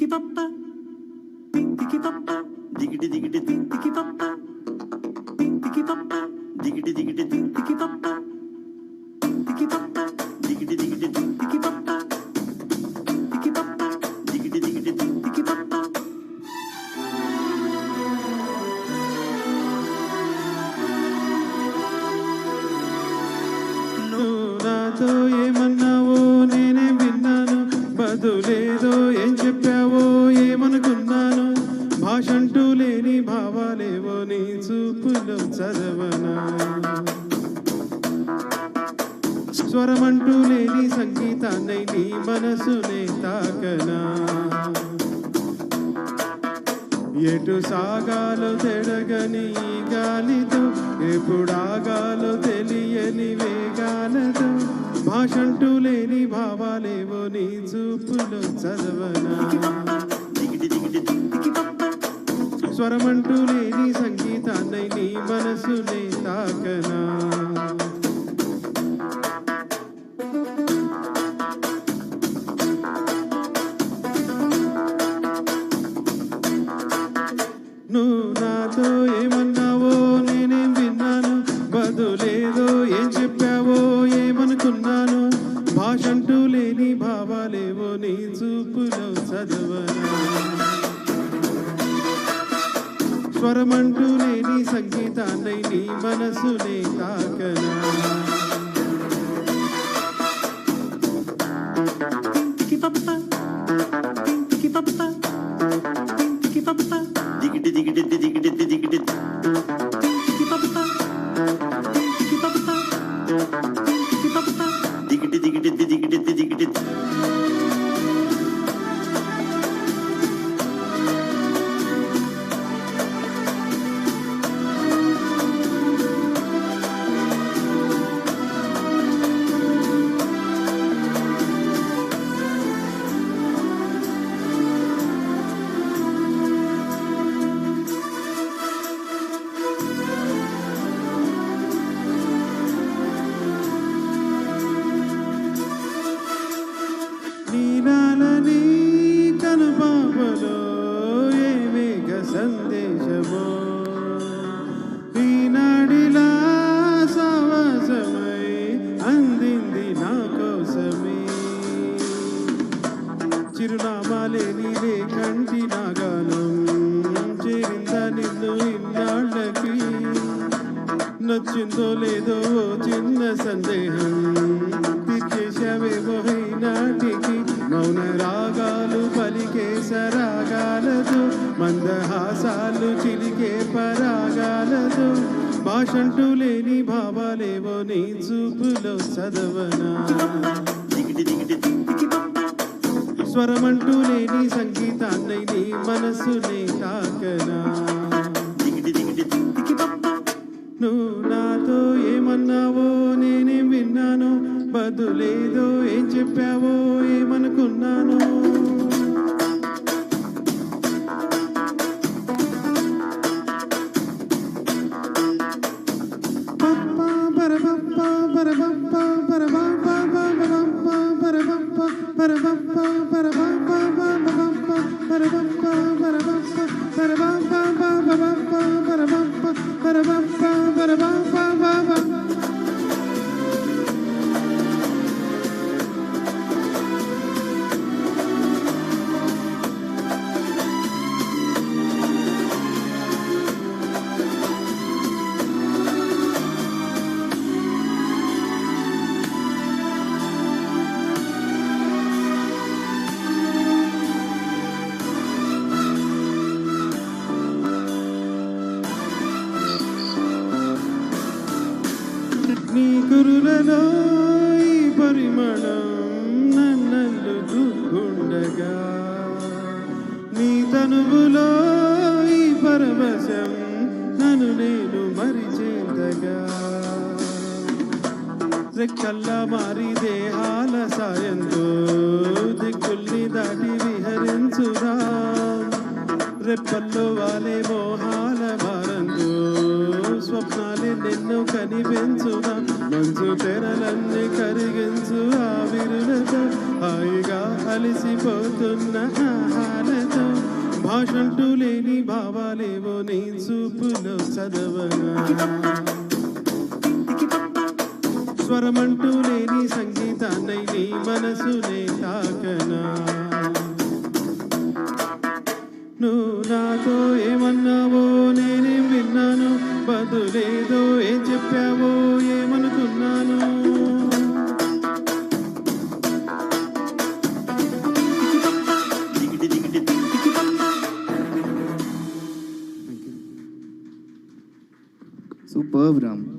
తింతికి పప్ప తింతికి పప్ప దిగిటి దిగిటి తింతికి పప్ప తింతికి పప్ప దిగిటి దిగిటి తింతికి పప్ప తింతికి పప్ప దిగిటి దిగిటి తింతికి పప్ప తింతికి పప్ప దిగిటి దిగిటి తింతికి పప్ప. నువ్వు నాతో ఏమన్నావో నేనే విన్నాను, బదులేదో ఏం చెప్పావో ఏమనుకున్నాను. భాషంటూ లేని భావాలేవో నీ చూపులో చదవనా, స్వరమంటూ లేని సంగీతాన్ని నీ మనసునే తాకనా. ఎటు సాగాలో తెడగని ఈ గాలితో, ఎప్పుడాగాలో తెలియని వేగాలతో. భాషంటూ లేని భావాలేవో నీ చూపులో చదవనా, స్వరమంటూ లేని సంగీతాన్ని నీ మనసునే తాకనా. నువ్వు నాతో ఏమన్నావో నేనేం విన్నాను, బదులేదో ఏం చెప్పావో ఏమనుకున్నాను. భాషంటూ లేని భావాలేవో నీ చూపులో చదవనా, స్వరమంటూ లేని సంగీతాన్ని నీ మనసునే తాకనా. తింతికి పప్ప తింతికి పప్ప తింతికి పప్ప దిగిటి దిగిటి దిగిటి దిగిటి తింతికి పప్ప తింతికి పప్ప తింతికి పప్ప దిగిటి దిగిటి దిగిటి దిగిటి. నీలాలని కనుపాపలో ఏ మేఘ సందేశమో, ఈనాడిలా సావాసమై అందింది నా కోసమే. చిరునామాలే నీవే కంటి నా గానం, చేరిందా నిన్ను ఇన్నాళ్ళకి. నచ్చిందో లేదో ఓ చిన్న సందేహం, తీర్చేశావేమో నాటికి. మౌన రాగాలు పలికే సరాగాలతో, మందహాసాలు చిలికే పరాగాలతో. భాషంటూ లేని భావాలేవో నీ చూపులో చదవనా, స్వరమంటూ లేని సంగీతాన్ని నీ మనసునే తాకనా. నువ్వు నాతో ఏమన్నావో నేనేం విన్నాను, బదులేదో ఏం చెప్పావో ఏమనుకున్నాను. నీ కురులలో ఈ పరిమళం నన్నల్లుతూ ఉండగా, నీ తనువులో ఈ పరవశం నన్ను నేను మరిచేంతగా. రెక్కల్లా మారి దేహాల సాయంతో దిక్కుల్ని దాటి విహరించుదా, రెప్పల్లో వాలే మోహాల భారంతో స్వప్నాలే నిన్ను కనిపించుదా. మంచు తెరలన్నీ కరిగించు ఆవిరులతో, హాయిగా అలిసిపోతున్న ఆహార భాషంటూ లేని భావాలేవో నీ చూపులో చదవనా, స్వరమంటూ లేని సంగీతాన్నై నీ మనసునే తాకనా. నువ్వు నాతో ఏమన్నావో నేనేం విన్నాను, బదులేదో ఏం చెప్పావో ఏమనుకున్నాను. దిగిడి దిగిడి దిగిడి పప్ప. Superb, Ram.